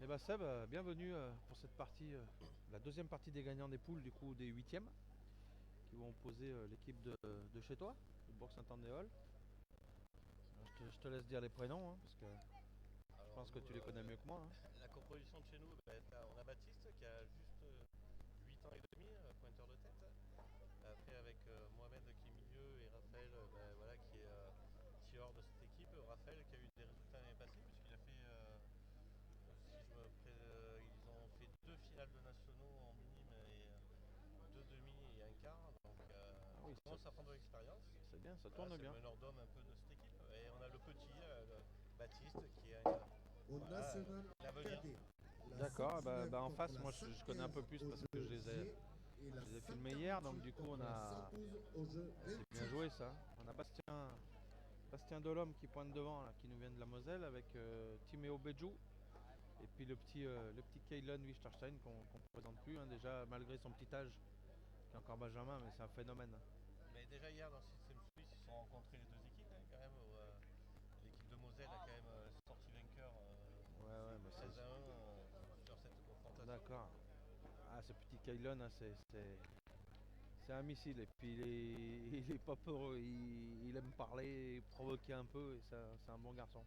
Et bah Seb, bienvenue pour cette partie, la deuxième partie des gagnants des poules, du coup des huitièmes, qui vont opposer l'équipe de chez toi, de Bourg-Saint-Andéol. Je te laisse dire les prénoms, hein, parce que je Alors pense que nous, tu les connais mieux que moi. Hein. la composition de chez nous, on a Baptiste qui a juste 8 ans et demi, pointeur de tête. Après avec Mohamed qui est milieu et Raphaël voilà, qui est tireur de cette équipe. Raphaël qui a eu des résultats l'année passée puisqu'il a fait, si je me ils ont fait deux finales de nationaux en minime et deux demi et un quart. Donc Ah oui, il commence à prendre de l'expérience. c'est bien, ça Voilà, tourne c'est le bien. meneur d'homme un peu de cette équipe. Et on a le petit, Baptiste, qui est Au voilà, national l'avenir. cadet. La D'accord, semi-finale en contre face, la moi je connais un peu 115 plus au parce jeu que J et la je les ai filmés hier, donc 148 du coup contre la 112 au jeu c'est bien 26. joué ça. On a Bastien Delhomme qui pointe devant, là, qui nous vient de la Moselle, avec Timéo Bedjou. Et puis le petit Kaylan Wichterstein qu'on ne présente plus, hein, déjà malgré son petit âge, qui est encore Benjamin, mais c'est un phénomène. Hein. Mais déjà hier dans le système suisse, ils se sont rencontrés les deux équipes hein, quand même. L'équipe de Moselle a quand même sorti vainqueur Ouais, mais 13 c'est. à 1 sur cette confrontation. D'accord. Ah, ce petit Kaylan, hein, c'est un missile. Et puis il est pas peureux, il aime parler, provoquer un peu, et ça, c'est un bon garçon.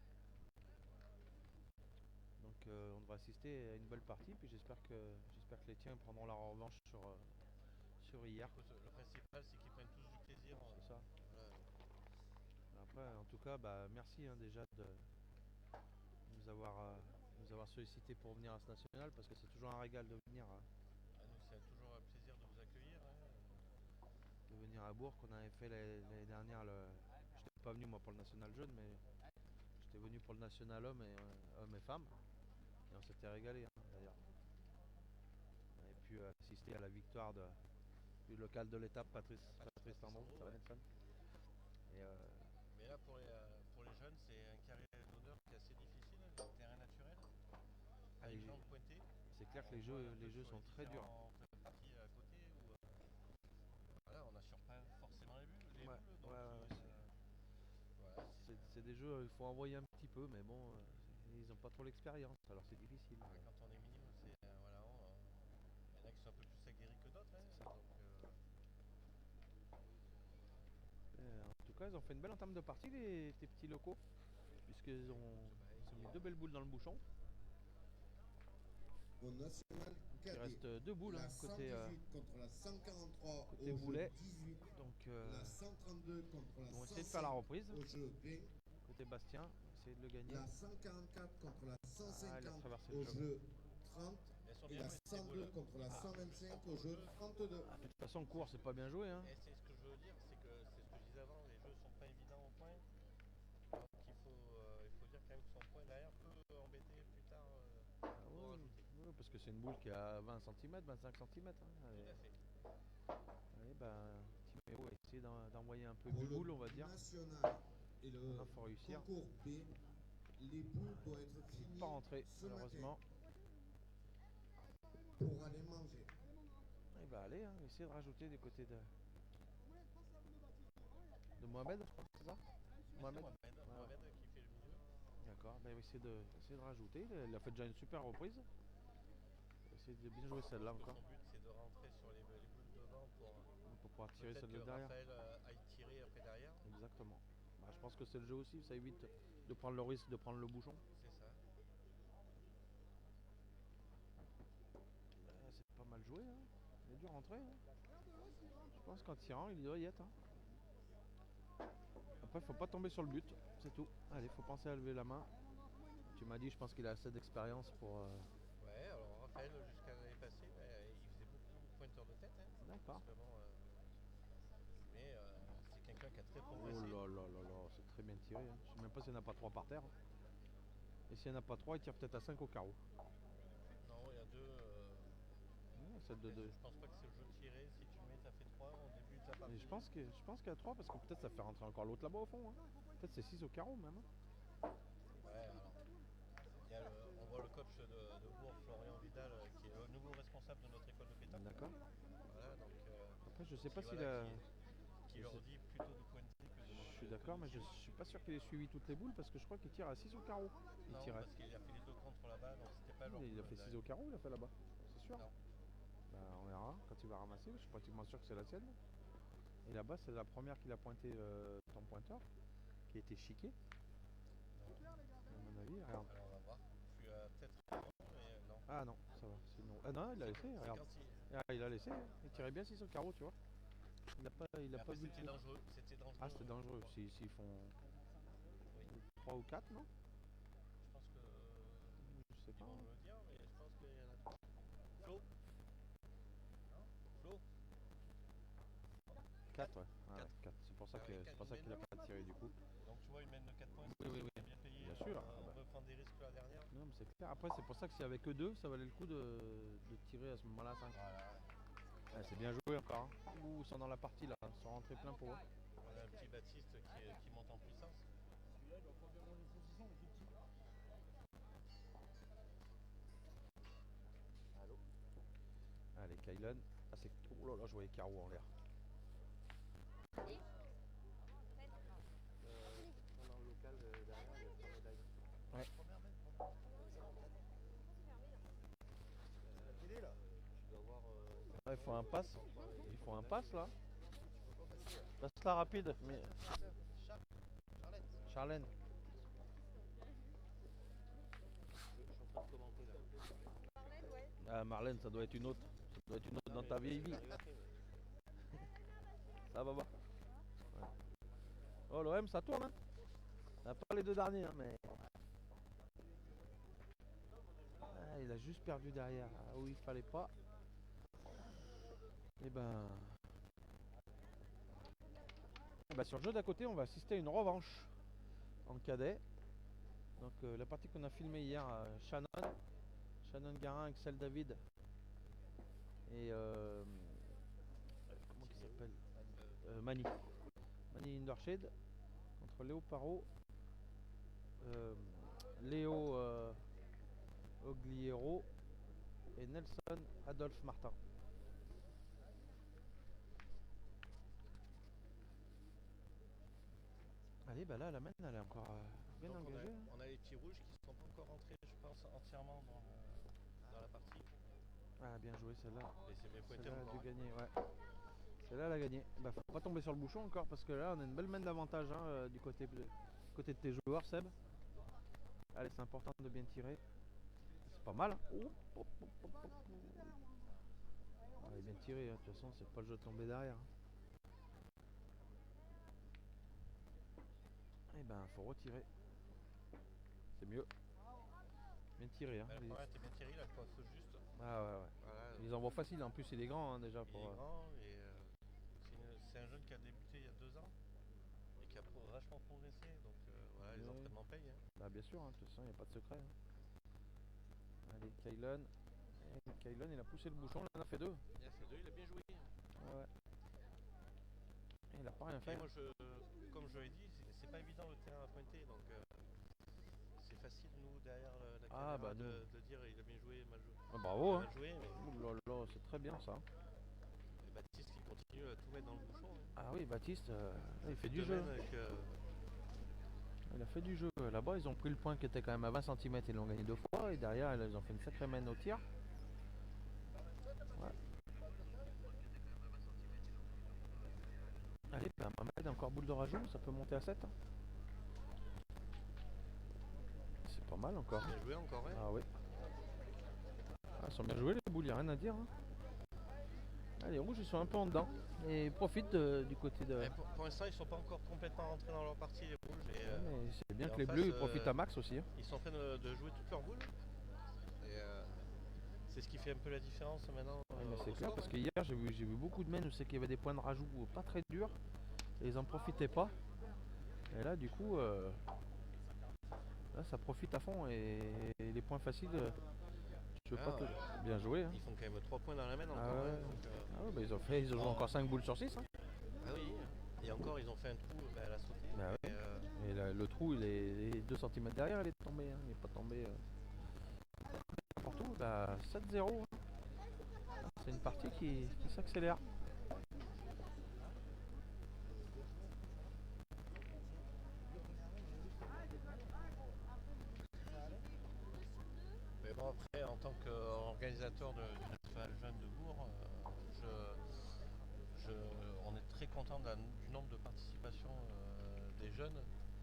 Donc on devrait assister à une belle partie, puis j'espère que les tiens prendront la revanche sur hier. Écoute, le principal c'est qu'ils prennent tous du plaisir. C'est ça. Voilà. Après, en tout cas, merci hein, déjà de nous avoir sollicité pour venir à ce national, parce que c'est toujours un régal de venir, À nous c'est toujours un plaisir de vous accueillir. Hein. à Bourg. On avait fait l'année dernière. Je n'étais pas venu moi pour le national jeune, mais j'étais venu pour le national homme et femmes. Et on s'était régalé hein, d'ailleurs. On avait pu assister à la victoire du local de l'étape, Patrice Landreau, ça va Nelson. Et, Mais là pour les jeunes c'est un carré d'honneur qui est assez difficile, le terrain naturel. Avec gens pointés. C'est clair que les jeux sont très durs. Parties à côté où, voilà, on n'assure pas forcément les bulles. Donc, voilà, c'est des jeux, il faut envoyer un petit peu, mais bon, ils n'ont pas trop l'expérience, alors c'est difficile. Quand on est minime, voilà, il y en a qui sont un peu plus aguerris que d'autres. Hein, donc, en tout cas, ils ont fait une belle entame de partie, tes petits locaux, puisqu'ils ont mis deux belles boules dans le bouchon. Au national Il cadet. reste deux boules La hein, 118 contre la 143 côté au boulet. jeu 18. Donc, la 132 contre la 105 on va essayer de faire la reprise. au jeu B. Côté Bastien, essayer de le gagner. La 144 contre la 150 au jeu 30. Et la 102 contre la 125 au jeu 32. De toute façon, court, c'est pas bien joué. Hein. Et c'est ce que je veux dire, c'est ce que je disais avant, les jeux sont pas évidents au point. Donc il faut dire quand même que son point derrière peut embêter plus tard pour rajouter. Oui, parce que c'est une boule qui a 20 cm, 25 cm. Hein. Tout à fait. Allez, Timéo va essayer d'envoyer un peu de boule, on va dire. National et le faut réussir. concours B, les boules doivent être finies pas rentrer, malheureusement. Pour aller manger. Il va aller, hein, essayer de rajouter du côté de Mohamed, je crois que c'est ça Mohamed qui fait le milieu. D'accord, il va essayer de rajouter. Il a fait déjà une super reprise. Il va essayer de bien jouer celle-là encore. Son but c'est de rentrer sur les boules devant pour pouvoir tirer celle de derrière. Raphaël aille tirer après derrière. Exactement. Je pense que c'est le jeu aussi, ça évite de prendre le risque de prendre le bouchon. C'est ça. C'est pas mal joué, hein. Il a dû rentrer. Hein. Je pense qu'en tirant, il doit y être. Hein. Après, faut pas tomber sur le but, c'est tout. Allez, faut penser à lever la main. Tu m'as dit, je pense qu'il a assez d'expérience pour. Ouais, alors Raphaël, jusqu'à l'année passée, il faisait beaucoup pointeur de tête. Hein. D'accord. Mais c'est quelqu'un qui a très progressé. Oh là, c'est très bien tiré. Hein. Je sais même pas s'il n'y en a pas 3 par terre. Et s'il n'y en a pas 3, il tire peut-être à 5 au carreau. Non, il y a 2. Je pense pas que c'est le jeu tiré. Si tu mets, ça fait 3 au début de ta partie. Mais je pense qu'il y a 3 parce que peut-être ça fait rentrer encore l'autre là-bas au fond. Hein. Peut-être c'est 6 au carreau même. Hein. Ouais, alors. On voit le coach de Bourg, Florian Vidal, qui est le nouveau responsable de notre école de pétanque. D'accord. Voilà, donc. Après, je sais pas s'il a. Qui leur dit plutôt de pointer que de. Je suis d'accord, mais je suis pas sûr qu'il ait suivi toutes les boules parce que je crois qu'il tire à 6 au carreau. Non, parce qu'il a fait les deux contre là-bas, donc c'était pas leur il a fait 6 au carreau, il a fait là-bas. C'est sûr. Non. Bah, on verra quand il va ramasser. Je suis pratiquement sûr que c'est la sienne. Et là-bas, c'est la première qu'il a pointé ton pointeur, qui a été chiqué. À mon avis, regarde. Alors on va voir. Je suis peut-être raison, mais non. Ah non, ça va. Sinon... Ah non, il a laissé, C'est regarde. quand il... Ah, il a laissé, hein. Il tirait bien 6 au carreau, tu vois. Il a pas Après, vu le c'était coup. dangereux. C'était dangereux. Ah, c'était dangereux. S'ils font Oui. 3 ou 4, non? Je pense que Je sais ils pas. vont me le dire, mais je pense qu'il y en a trois. Flo. Flo. 4, ouais. Ah, Quatre. ouais, 4. C'est pour ça Ah que oui, c'est quatre, pour ça il qu'il a mène. pas tiré du coup. Donc tu vois, il mène de 4 points. Oui, oui, oui. C'est bien payé. Bien sûr. On Ah bah. peut prendre des risques que la dernière. Non, mais c'est clair. Après, c'est pour ça que s'il y avait que 2, ça valait le coup de tirer à ce moment-là 5. Voilà. Ah, c'est bien joué encore. Hein. Ouh, ils sont dans la partie là. Ils sont rentrés plein pour eux. On a un petit Baptiste qui monte en puissance. Allô. Allez, Kylan. Ah, c'est... Oh là là, je voyais Caro en l'air. Dans le local derrière, il y a 3 médailles. Ouais. La télé là. Tu dois voir. Ah, il faut un pass. Il faut un pass là. Passe-la rapide. Mais... Charlotte. Charlène. Je suis en train de commenter là. Ah, Marlène, ça doit être une autre. Ça doit être une autre dans ta vieille vie. Ça va. Ouais. Oh, l'OM, ça tourne. Hein. On n'a pas les 2 derniers, hein, mais. Ah, il a juste perdu derrière. Ah, où il fallait pas. Et ben. Bah, sur le jeu d'à côté, on va assister à une revanche en cadet. Donc la partie qu'on a filmée hier, Shannon Garin, Axel David et comment il s'appelle, Mani Hindershade contre Léo Parot, Léo Ogliero et Nelson Adolphe Martin. Allez, bah là, la main, elle est encore bien Donc engagée. on a les petits rouges qui ne sont pas encore rentrés, je pense, entièrement dans la partie. Ah, bien joué celle-là. Et c'est mes pointés Celle-là a encore. dû gagner, ouais. Celle-là, elle a gagné. Bah, faut pas tomber sur le bouchon encore parce que là, on a une belle main d'avantage hein, du côté de tes joueurs, Seb. Allez, c'est important de bien tirer. C'est pas mal. Hein. Allez, bien tiré. Hein. De toute façon, c'est pas le jeu de tomber derrière. Et ben, faut retirer. C'est mieux. Bien tiré. Hein. Le premier était bien tiré, là, je pense juste. Ah ouais, ouais. Voilà, Ils envoient facile. En plus, il est grand hein, déjà. il est grand et c'est un jeune qui a débuté il y a 2 ans et qui a vachement progressé. Donc voilà, les entraînements payent. Hein. Bah, bien sûr, hein. De toute façon, il n'y a pas de secret. Hein. Allez, Kylan. Kylan, il a poussé le bouchon. Il en a fait 2. Il a fait 2, il a bien joué. Ouais. Il a pas rien fait. Et moi, comme je l'ai dit, c'est pas évident le terrain à pointer. Donc c'est facile, nous, derrière la caméra, bah, de dire il a bien joué, mal joué. Ah, bravo. Hein. Mal joué, mais... Ouh là là, c'est très bien ça. Et Baptiste qui continue à tout mettre dans le bouchon. Hein. Ah oui, Baptiste, il fait du jeu. Il a fait du jeu. Là-bas, ils ont pris le point qui était quand même à 20 cm. Ils l'ont gagné 2 fois. Et derrière, ils ont fait une sacrée main au tir. Ouais. Allez, ben, Mohamed, encore boule de rajout. Ça peut monter à 7. Hein. C'est pas mal encore. Bien joué encore, hein. Ah oui. Ah, ils sont bien joués les boules, il n'y a rien à dire. Hein. Ah, les rouges, ils sont un peu en dedans. Et ils profitent du côté de... Pour l'instant, ils sont pas encore complètement rentrés dans leur partie, les rouges. Mais c'est bien et que en les face, bleus ils profitent à max aussi. Hein. Ils sont en train de jouer toutes leurs boules. Et c'est ce qui fait un peu la différence maintenant. Ouais, mais c'est clair parce que hier j'ai vu beaucoup de men où c'est qu'il y avait des points de rajout pas très durs et ils en profitaient pas. Et là du coup là ça profite à fond et les points faciles je veux pas que... Bien joué hein. Ils font quand même 3 points dans la main encore. Ah ouais, hein, donc, ah ouais bah ils ont joué encore 5 boules sur 6 hein. Ah oui, et encore ils ont fait un trou à la sautée. Bah ouais. Et le trou il est 2 cm derrière, il est tombé hein. Il n'est pas tombé n'importe où. Bah 7-0 hein. C'est une partie qui s'accélère. Mais Bon, après, en tant qu'organisateur du festival jeune de Bourg, on est très content du nombre de participations des jeunes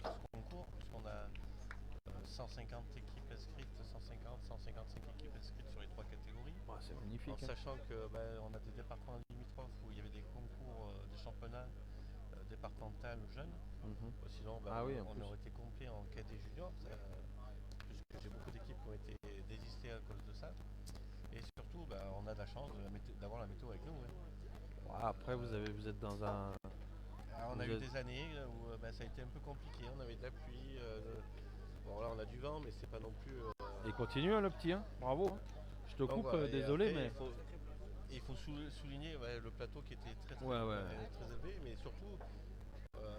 à ce concours, puisqu'on a 150 équipes inscrites, 155 équipes inscrites sur les 3 catégories. C'est magnifique. En sachant que on a des départements limitrophes où il y avait des concours, des championnats départemental jeunes. Sinon, on aurait été complet en cadet junior, puisque j'ai beaucoup d'équipes qui ont été désistées à cause de ça. Et surtout, on a de la chance d'avoir la météo avec nous. Après, vous êtes dans un... on a eu des années où ça a été un peu compliqué. On avait de la pluie. Bon, là, on a du vent, mais c'est pas non plus... Et continue, le petit, bravo. Je te coupe, désolé, après, mais... Il faut souligner le plateau qui était très élevé, mais surtout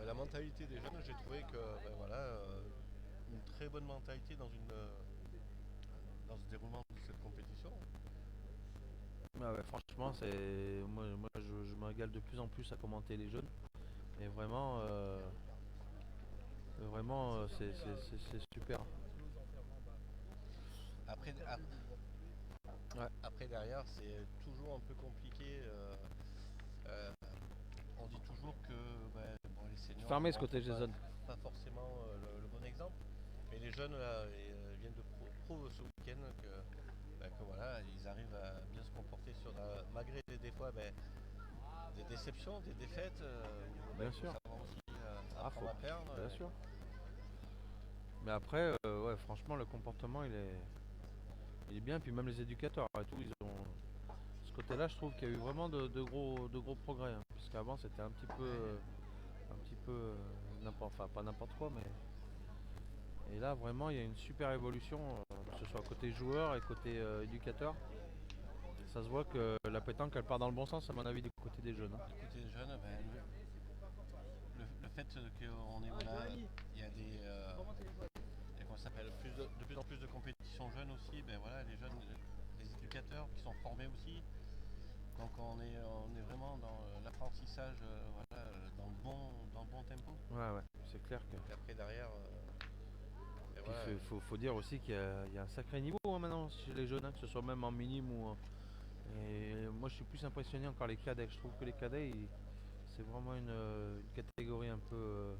la mentalité des jeunes. J'ai trouvé que une très bonne mentalité dans ce déroulement de cette compétition. Franchement, moi je me régale de plus en plus à commenter les jeunes. Et vraiment, c'est super. Après derrière, c'est toujours un peu compliqué. On dit toujours que les seniors Fermez ce côté Jason. Pas forcément le bon exemple. Mais les jeunes là, viennent de prouver ce week-end que ils arrivent à bien se comporter malgré des fois des déceptions, des défaites. Bien sûr. Aussi apprendre à perdre. Bien sûr. Mais après, franchement, le comportement il est bien. Puis même les éducateurs et tout, ils ont ce côté-là. Je trouve qu'il y a eu vraiment de gros progrès. Puisqu'avant c'était un petit peu pas n'importe quoi, mais et là vraiment il y a une super évolution, que ce soit côté joueur et côté éducateur. Ça se voit que la pétanque elle part dans le bon sens à mon avis du côté des jeunes. Du côté des jeunes, le fait qu'on est il y a des de plus en plus de compétitions jeunes aussi, les jeunes, les éducateurs qui sont formés aussi. Donc on est vraiment dans l'apprentissage, dans le bon tempo. Ouais, c'est clair que. Et après derrière. Faut dire aussi qu'il y a un sacré niveau maintenant chez les jeunes, que ce soit même en minime ou. Et moi je suis plus impressionné encore les cadets. Je trouve que les cadets c'est vraiment une catégorie un peu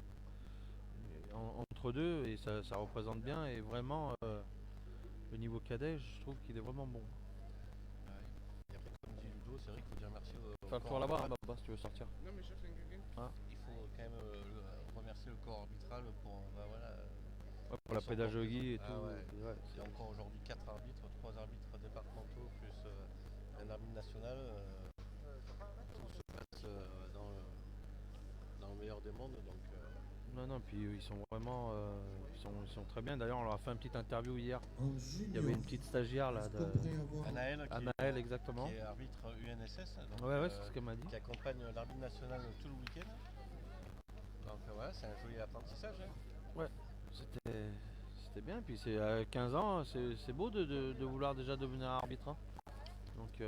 entre deux et ça représente bien et vraiment le niveau cadet je trouve qu'il est vraiment bon. Et après comme dit Ludo, c'est vrai qu'il faut dire merci au Fais un tour là-bas, si tu veux sortir. Non mais je cherche quelqu'un. Il faut quand même remercier le corps arbitral pour la pédagogie et tout. Il y a encore aujourd'hui 4 arbitres, 3 arbitres départementaux plus un arbitre national. Tout se passe dans le meilleur des mondes. Donc, Non, puis ils sont vraiment ils sont très bien. D'ailleurs, on leur a fait une petite interview hier. Il y avait une petite stagiaire là, Anaël, exactement. Qui est arbitre UNSS. Donc, c'est ce qu'elle m'a dit. Qui accompagne l'arbitre national tout le week-end. Donc c'est un joli apprentissage. C'était bien. Puis c'est à 15 ans, c'est beau de vouloir déjà devenir arbitre. Donc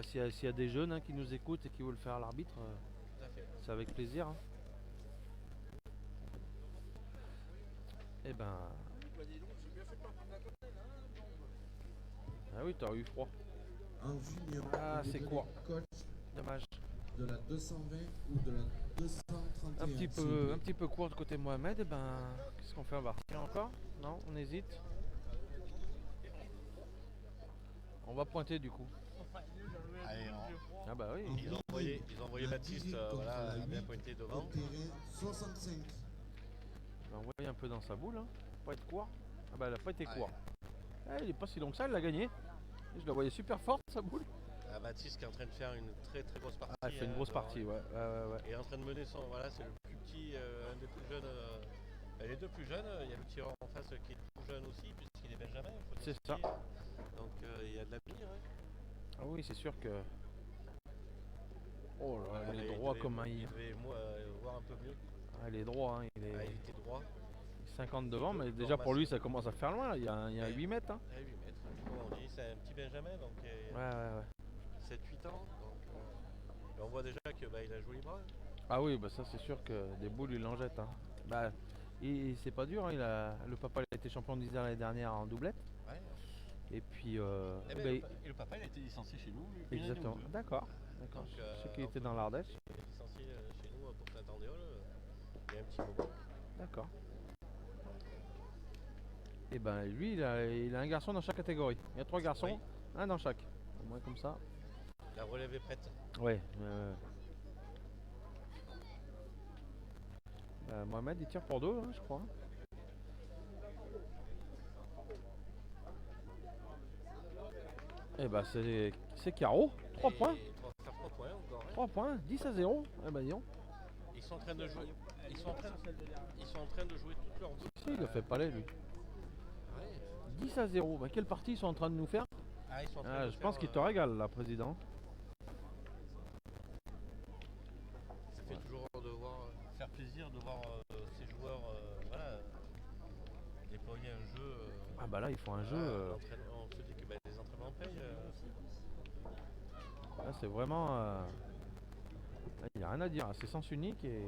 s'il y a des jeunes qui nous écoutent et qui veulent faire l'arbitre, c'est avec plaisir. Eh ben. Ah oui, t'as eu froid. En junior, c'est quoi? Coach Dommage. de la 220 ou de la 231. Un petit peu court de côté Mohamed. Qu'est-ce qu'on fait? On va retirer encore? Non, on hésite. On va pointer du coup. Allez, Ah bah oui. Ils ont envoyé Baptiste bien pointé devant. 65. On va envoyer un peu dans sa boule. Pas être court. Ah bah elle a pas été court. Il est pas si long que ça, elle l'a gagné. Je la voyais super forte sa boule. Baptiste qui est en train de faire une très très grosse partie. Elle fait une grosse partie, ouais. Et en train de mener son. C'est le plus petit, un des plus jeunes. Les deux plus jeunes, il y a le tireur en face qui est tout jeune aussi, puisqu'il est Benjamin. C'est ça. Donc il y a de l'avenir. Ah oui, c'est sûr que. Oh là, il est droit comme un. Il devait voir un peu mieux. Il est droit, il était droit. 50 devant, mais déjà pour lui ça commence à faire loin, là. Il y a 8 mètres. 8 mètres. On dit c'est un petit Benjamin, donc 7-8 ans. Donc, on voit déjà qu'il a joué les bras. Ah oui, ça c'est sûr que des boules il en jette. C'est pas dur, le papa il a été champion d'Isère l'année dernière en doublette. Et puis, Eh ben, et le papa, il a été licencié chez nous. Une année ou exactement. deux. D'accord. D'accord. Donc, Je sais qu'il était Anthony, dans l'Ardèche. il est licencié chez nous pour Saint-Andéol il y a un petit moment. D'accord. Et ben lui, il a un garçon dans chaque catégorie. Il y a 3 garçons, Oui. un dans chaque. Au moins comme ça. La relève est prête. Ouais. Mohamed, il tire pour 2, hein, je crois. Et bah c'est carreau. 3 points. Et on va faire 3 points encore. Hein. 3 points. 10-0. Eh ben disons. Ils sont en train de jouer. Ils sont en train de jouer toute leur boucle. Si, il a fait palais lui. Ouais. 10-0. Bah, quelle partie ils sont en train de nous faire? Ah, ils sont en train de Je faire, pense qu'il te régale là, président. Ça fait toujours de voir, faire plaisir de voir ces joueurs voilà, déployer un jeu. Ah bah là, ils font un jeu. On se dit que bah, les entraînements payent. Là, c'est vraiment. Il n'y a rien à dire. C'est sens unique et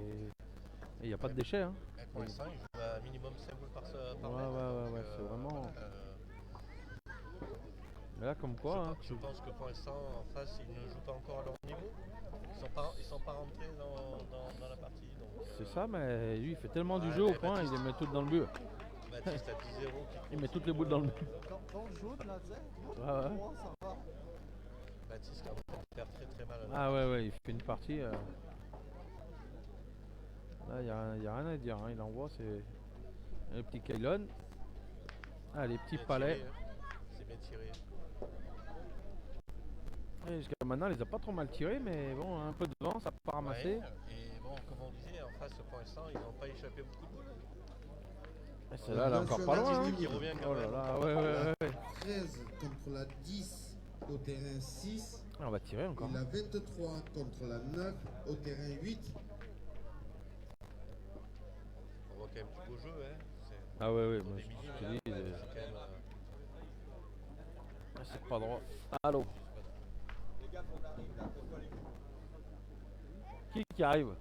il n'y a pas de déchets. Hein. Pour l'instant, ils jouent à minimum 5 boules par Ouais, match. ouais, c'est vraiment. Mais là, comme quoi. Je pense que pour l'instant, en face, ils ne jouent pas encore à leur niveau. Ils sont pas rentrés dans la partie. C'est ça, mais lui, il fait tellement du jeu au point, il les met toutes dans le but. Baptiste à 10-0. Il met toutes les boules dans le but. Quand on joue, là, tu sais, Ouais. moi, ça va. Baptiste qui a faire très très mal. Ah ouais, il fait une partie. Là, il n'y a rien à dire. Hein. Il envoie, c'est le petit Kailon. Ah, les petits Bien palais. tiré, hein. C'est bien tiré. Et jusqu'à maintenant, il les a pas trop mal tirés, mais bon, un peu de vent, ça peut pas ramasser. Ouais, et bon, comme on disait, en face pour l'instant, ils n'ont pas échappé beaucoup de boules. Et celle-là, elle est encore pas loin. Hein. Qui revient quand Oh là même. là, ouais. 13 contre la 10 au terrain 6. Ah, on va tirer encore. Et la 23 contre la 9 au terrain 8. On voit quand même du beau jeu. Hein. Ah ouais, Pour moi, des je minimes, te là, dis, c'est quand même, c'est pas droit. Allô. Qui arrive?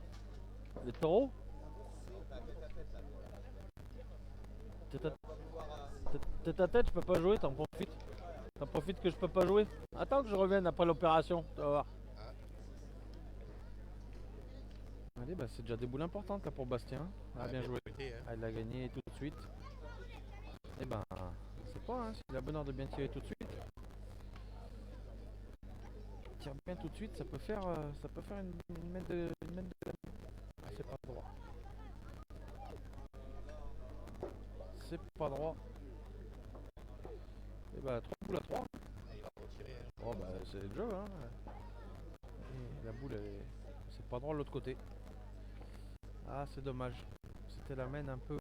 Les taureaux? Tête à tête, je peux pas jouer, t'en profites. T'en profites que je peux pas jouer. Attends que je revienne après l'opération, tu vas voir. Allez, bah c'est déjà des boules importantes là pour Bastien. Ah, bien joué. Côté, hein. Ah, il a gagné tout de suite. Et ben, c'est pas, hein, s'il a bonheur de bien tirer tout de suite. Il tire bien tout de suite, ça peut faire une mètre de. Ah, c'est pas droit. C'est pas droit. Et bah 3 boules à 3. Il va retirer. Hein. Oh bah c'est le jeu hein. Et la boule c'est pas droit de l'autre côté. Ah c'est dommage. C'était la main un peu.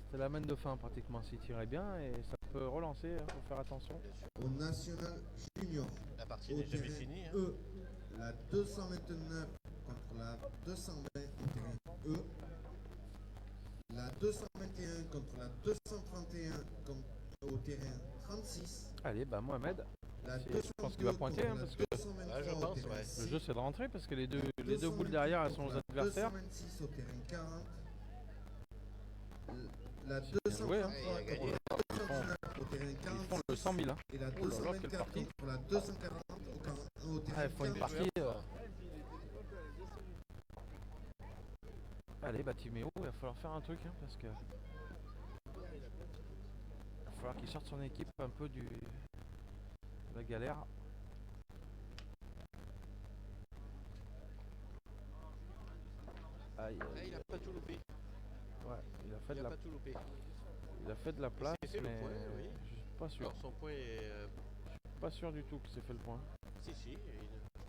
C'était la main de fin pratiquement s'il tirait bien et ça peut relancer, hein, faut faire attention. Au national junior. La partie Au n'est jamais terrain finie. Hein. E, la 229 contre la 220 au terrain E. La 221 contre la 231 au terrain 36. Allez bah Mohamed, La je pense qu'il va 202 pointer hein, contre parce que la 223 je au pense, terrain ouais. le 6. jeu c'est de rentrer parce que les deux 228 boules derrière elles sont aux contre la adversaires. 226 au terrain 40. La C'est bien joué, hein. 233 Il a contre gagné. la 239 au terrain Ils font 46. le 100 000 hein. Et la Oh là là, quelle 224 partie. contre la 240 au terrain Ah, il faut une 40. partie. Allez bah Timéo, il va falloir faire un truc hein, parce que. Il va falloir qu'il sorte son équipe un peu de la galère. Aïe, Ah, il a pas tout loupé. ouais, il a fait Il de a la, pas tout loupé. il a fait de la place, s'est fait le mais point, oui. je suis pas sûr. Alors son point est. Pas sûr du tout qu'il s'est fait le point. Si, je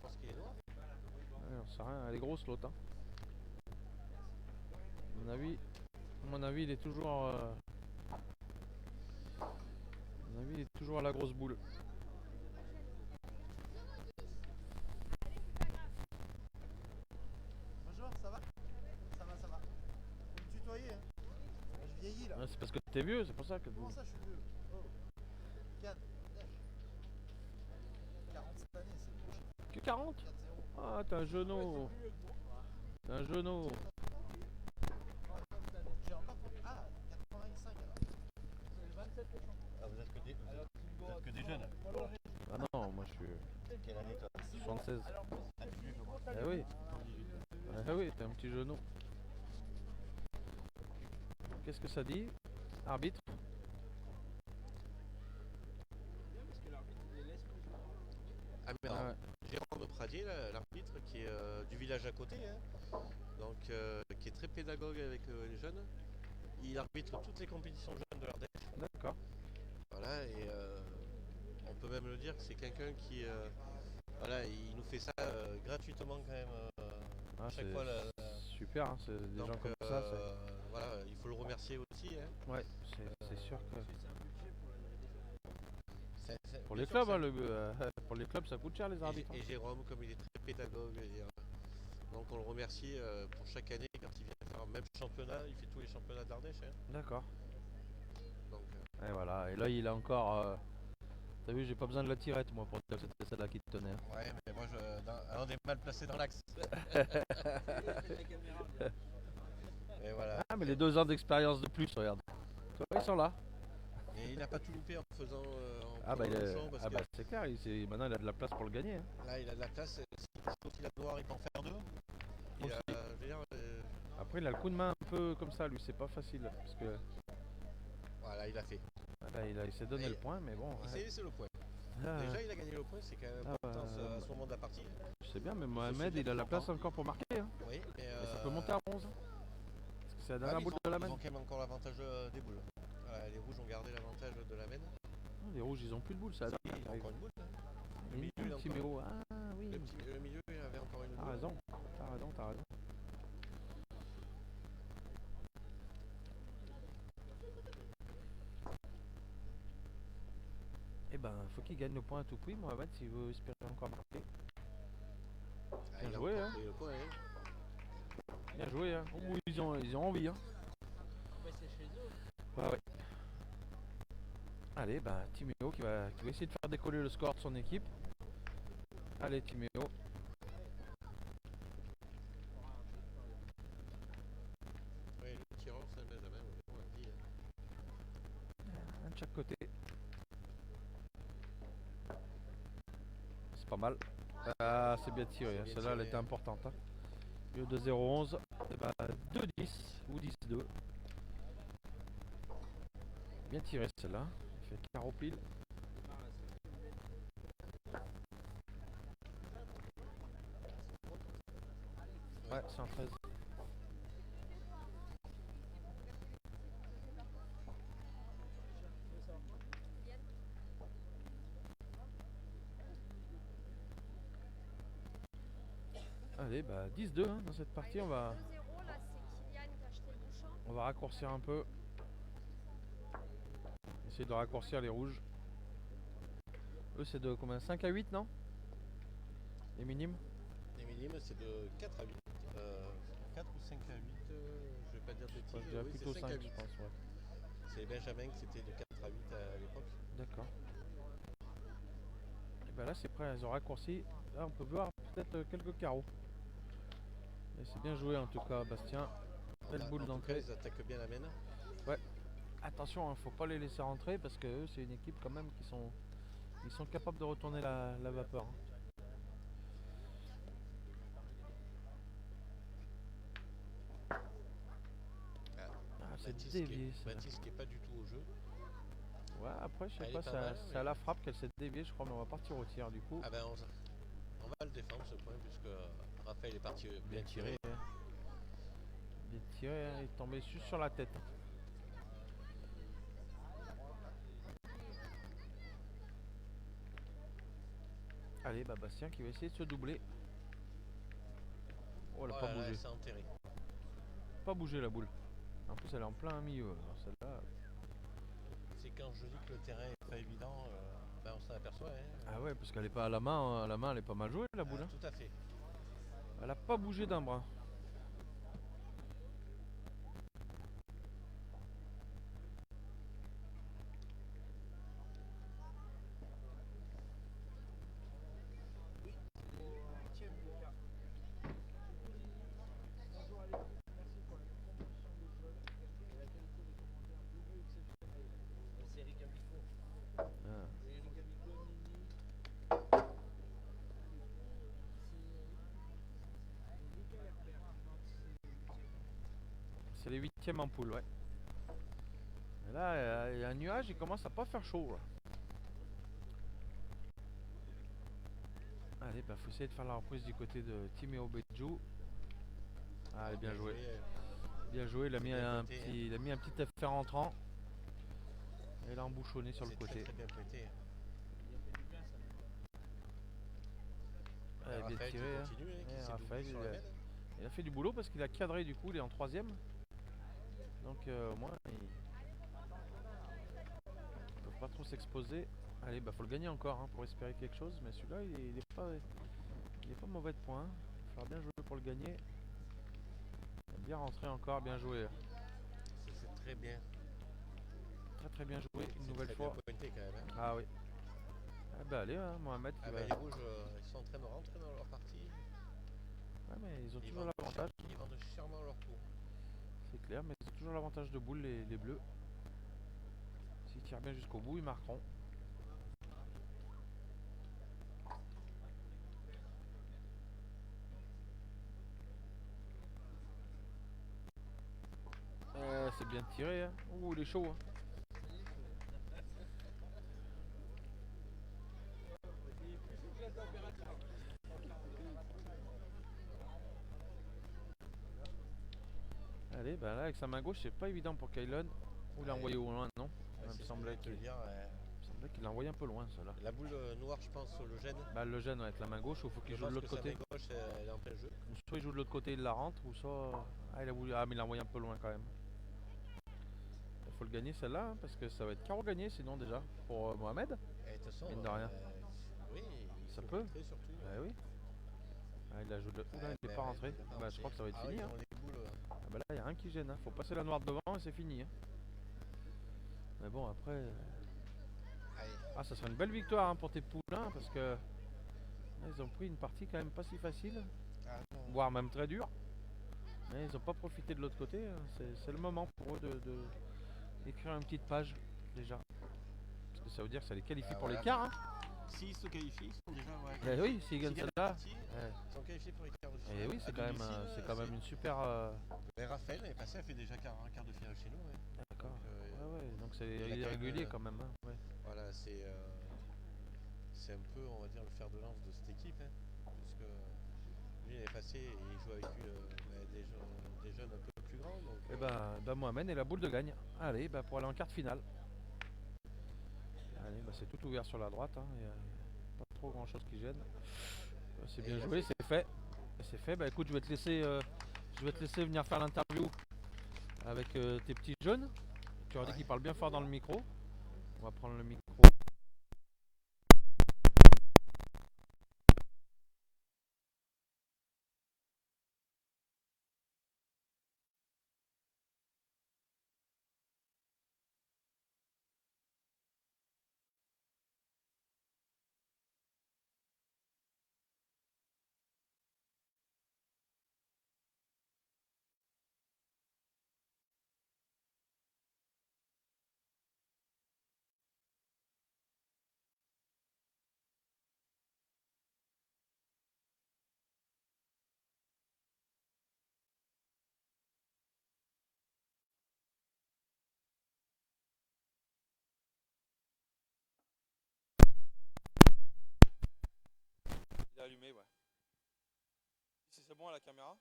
pense qu'il est noir. Ouais, on sait rien, elle est grosse l'autre. Hein. À mon avis, il est toujours. À mon avis, il est toujours à la grosse boule. Bonjour, ça va? Ça va, ça va. Vous me tutoyez, hein? Je vieillis là. Ouais, c'est parce que t'es vieux, c'est pour ça que. Comment ça, je suis vieux? Oh. 4, 9. 40 cette année, c'est Que 40? 4-0. Ah, t'es un genou. T'es un genou. J'ai encore. Ah, 85 alors. Vous avez 27 les champs. Ah, vous êtes que Peut-être que des jeunes. Ah non, moi je suis Quelle année toi 76. Ah, plus vieux que moi. Eh oui, eh oui, t'es un petit genou. Qu'est-ce que ça dit? Arbitre? Ah mais Ah alors, ouais. Jérôme Pradier, là, l'arbitre, qui est du village à côté, hein, donc qui est très pédagogue avec les jeunes. Il arbitre toutes les compétitions jeunes de l'Ardèche. D'accord. Voilà, et on peut même le dire que c'est quelqu'un qui, voilà, il nous fait ça gratuitement quand même. Ah, Chaque c'est fois, super, hein, c'est des donc, gens comme ça. voilà, il faut le remercier aussi. Hein. Ouais, c'est sûr que. Pour Bien les sûr, clubs, hein, pour les clubs, ça coûte cher les arbitres. et Jérôme, comme il est très pédagogue, donc on le remercie pour chaque année quand il vient faire même championnat, il fait tous les championnats de l'Ardèche. Hein. D'accord. Donc, Et voilà, et là il a encore. T'as vu, j'ai pas besoin de la tirette moi pour dire que c'était celle-là qui te tenait. Hein. ouais, mais moi, on est mal placé dans l'axe. Et voilà. Ah, mais les 2 ans d'expérience de plus, regarde. Tu vois, ils sont là. Et il n'a pas tout loupé en faisant. Ah, bah, parce que c'est clair, maintenant il a de la place pour le gagner. Hein. là, il a de la place. S'il a noir, il peut en faire 2. Aussi. Je veux dire, Après, il a le coup de main un peu comme ça, lui, c'est pas facile. Parce que voilà, il a fait. là, il s'est donné Et le point, mais bon. Il s'est laissé le point. Ah, Déjà, il a gagné le point, c'est quand même important à ce moment de la partie. je sais bien, mais Mohamed, il a la place encore pour marquer. Hein. Oui, Et ça peut monter à 11. Parce que c'est la dernière boule de la Ils main. ont quand même encore l'avantage des boules. Voilà, les rouges ont gardé l'avantage de la veine. Les rouges, ils ont plus de boule, ça. Ils ont encore une boule. Hein. Le milieu, il a Petit encore- Méo. Ah oui. le milieu, il avait encore une boule. T'as raison, t'as raison. Eh ben, faut qu'il gagne le point à tout prix, Mohamed, s'il veut espérer encore marquer. Ah, Bien il a joué, encore hein. pris le point, hein. Bien joué, hein. Oh, ils ont envie, hein. Ouais. Allez, bah, Timéo qui va essayer de faire décoller le score de son équipe. Allez, Timéo. Oui, le tireur, c'est le Benjamin, on l'a dit. Un de chaque côté. C'est pas mal. Ah, c'est bien tiré. C'est bien Celle-là, elle tiré, était hein. importante. Hein. Au lieu de 0-11, et bah 2-10 ou 10-2. Bien tiré celle-là. Il fait carreau pile. Ouais, 113. Allez, bah 10-2 hein, dans cette partie. On va 2-0, là, c'est Kylian qui a acheté le bouchon. raccourcir un peu. Essayer de raccourcir les rouges. Eux, c'est de combien? 5 à 8, non? Les minimes? Les minimes, c'est de 4 à 8. 4 ou 5 à 8, je vais pas dire de bêtises. Je dirais Oui, plutôt c'est 5, 5 à je 8. pense. Ouais. C'est Benjamin qui c'était de 4 à 8 à l'époque. D'accord. Et ben là, c'est prêt, ils ont raccourci. Là, on peut voir peut-être quelques carreaux. Et c'est bien joué en tout cas, Bastien. Belle boule En tout cas, d'entrée. ils attaquent bien la mène. Attention, hein, faut pas les laisser rentrer parce que eux, c'est une équipe quand même ils sont capables de retourner la vapeur. Hein. C'est dévié. Baptiste qui est pas du tout au jeu. Ouais, après, je sais Elle pas, est pas mal, c'est mais- à la frappe qu'elle s'est déviée, je crois, mais on va partir au tir du coup. Ah ben on va le défendre ce point puisque Raphaël est parti bien tiré. Hein. Bien tiré, hein, il est tombé juste sur la tête. Allez, bah Bastien qui va essayer de se doubler. Oh, elle a Oh pas là là, bougé. elle s'est enterrée. Pas bougé la boule. En plus, elle est en plein milieu. Alors celle-là. C'est quand je dis que le terrain est pas évident, ben on s'en aperçoit. Hein. Ah ouais, parce qu'elle est pas à la main. Hein. À la main, elle est pas mal jouée la boule. Hein. Tout à fait. Elle a pas bougé d'un bras. C'est les 8e en poule, ouais. Et là, il y a un nuage, il commence à pas faire chaud. Là. Allez, bah faut essayer de faire la reprise du côté de Timéo Bedjou. Allez, bien joué. Bien joué, il a mis un petit FR entrant. Et il a embouchonné sur le côté. Très bien pété. Allez, bien Raphaël tiré. qui continue, qui s'est Raphaël, doublé sur la bête. il a fait du boulot parce qu'il a cadré du coup, il est en 3e. Donc au moins, il ne peut pas trop s'exposer. Allez, bah faut le gagner encore hein, pour espérer quelque chose. Mais celui-là, il est pas mauvais de points. Il va falloir bien jouer pour le gagner. Il a bien rentré encore, bien joué. C'est très bien. Très bien joué une nouvelle très fois. bien pointé quand même. Hein. Ah oui. Ah bah allez, hein, Mohamed qui va... Les rouges, ils sont en train de rentrer dans leur partie. Ouais, mais ils ont toujours l'avantage. Ils vendent chèrement leur coup. C'est clair, mais ils ont toujours l'avantage de boule, les bleus. S'ils tirent bien jusqu'au bout, ils marqueront. C'est bien tiré. Hein. Ouh, il est chaud. Hein. Allez, bah là avec sa main gauche, c'est pas évident pour Kylon. Ou il l'a envoyé au loin, non? Il me semblait qu'il l'a envoyé un peu loin, cela. La boule noire, je pense, le gêne. Bah, le gêne avec la main gauche, il faut qu'il joue de l'autre côté. La main gauche, elle est en plein jeu. Soit il joue de l'autre côté, il la rentre, ou soit. Ah, il a voulu. Ah, mais il l'a envoyé un peu loin quand même. Il faut le gagner celle-là, hein, parce que ça va être carreau gagné sinon déjà pour Mohamed. Et de toute façon, mine de rien. Oui, ça peut. Surtout. Oui. Ah, il a joué de... Oula, il n'est pas rentré. Bah, je crois que ça va être fini. Oui, hein. boules, Ah bah là, il y a un qui gêne. Hein. Faut passer la noire devant et c'est fini. Hein. Mais bon, après... Ah, ça sera une belle victoire hein, pour tes poulains parce que là, ils ont pris une partie quand même pas si facile. Voire même très dure. Mais ils n'ont pas profité de l'autre côté. Hein. C'est le moment pour eux d'écrire une petite page déjà. Parce que ça veut dire que ça les qualifie pour l'écart. Hein. S'ils se qualifient, ils sont déjà... Eh oui, s'ils gagnent celle-là... Ils sont qualifiés pour les quarts de finale. Et oui, c'est quand même une super... Mais Raphaël est passé, elle fait déjà un quart de finale chez nous. Ouais. D'accord. Donc c'est irrégulier quand même. Hein. Ouais. Voilà, c'est un peu, on va dire, le fer de lance de cette équipe. Hein, puisque lui, il est passé et il joue avec des jeunes un peu plus grands. Donc, et bah Mohamed et la boule de gagne. Allez, bah pour aller en quart de finale. Allez, bah c'est tout ouvert sur la droite. Hein. Il n'y a pas trop grand chose qui gêne. C'est bien joué, c'est fait. C'est fait. Bah écoute, je vais te laisser venir faire l'interview avec tes petits jeunes. Tu leur dis qu'ils parlent bien fort dans le micro. On va prendre le micro. Il est allumé, ouais. Si c'est bon à la caméra?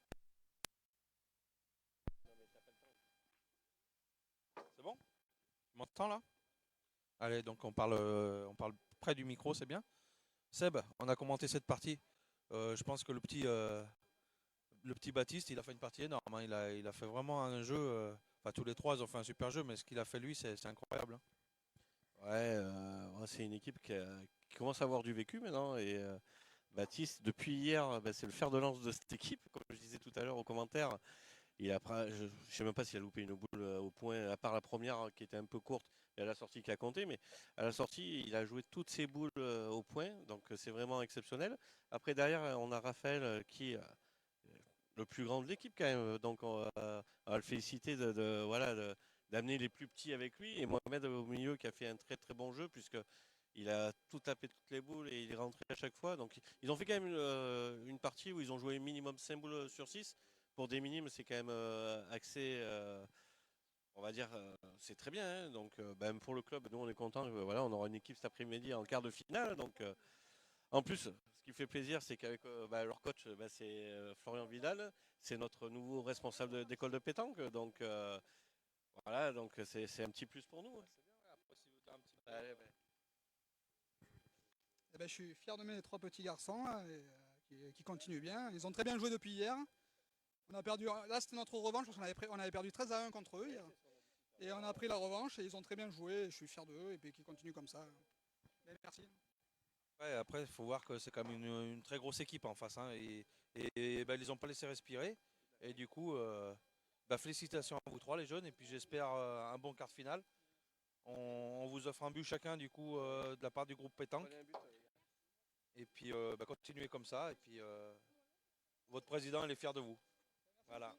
C'est bon? Tu m'entends là? Allez, donc on parle près du micro, c'est bien. Seb, on a commenté cette partie. Je pense que le petit Baptiste, il a fait une partie énorme. Hein. Il a fait vraiment un jeu. Enfin, tous les trois, ils ont fait un super jeu, mais ce qu'il a fait lui, c'est incroyable. Hein. Ouais, c'est une équipe qui commence à avoir du vécu maintenant. Et Baptiste, depuis hier, c'est le fer de lance de cette équipe. Comme je disais tout à l'heure au commentaire, je ne sais même pas s'il a loupé une boule au point, à part la première qui était un peu courte, et à la sortie qui a compté. Mais à la sortie, il a joué toutes ses boules au point. Donc c'est vraiment exceptionnel. Après, derrière, on a Raphaël qui est le plus grand de l'équipe quand même. Donc on va le féliciter d'amener les plus petits avec lui. Et Mohamed au milieu qui a fait un très très bon jeu puisque il a tout tapé toutes les boules et il est rentré à chaque fois. Donc ils ont fait quand même une partie où ils ont joué minimum 5 boules sur 6 pour des minimes, c'est quand même axé, on va dire, c'est très bien. Hein. Donc, ben, pour le club, nous, on est content. Voilà, on aura une équipe cet après-midi en quart de finale. Donc, en plus, ce qui fait plaisir, c'est qu'avec leur coach, c'est Florian Vidal. C'est notre nouveau responsable d'école de pétanque. Donc, voilà, donc c'est un petit plus pour nous. Hein. Allez, ben. Eh ben, je suis fier de mes 3 petits garçons là, qui continuent bien. Ils ont très bien joué depuis hier. On a perdu, là c'était notre revanche parce on avait perdu 13-1 contre eux hier. Et on a pris la revanche et ils ont très bien joué. Je suis fier d'eux et puis qu'ils continuent comme ça. Mais merci. Ouais, après, il faut voir que c'est quand même une très grosse équipe en face. Hein, et bah, ils les ont pas laissé respirer. Et du coup, bah, félicitations à vous trois, les jeunes. Et puis j'espère un bon quart de finale. On vous offre un but chacun du coup de la part du groupe pétanque. Et puis bah, continuez comme ça. Et puis votre président il est fier de vous. Voilà.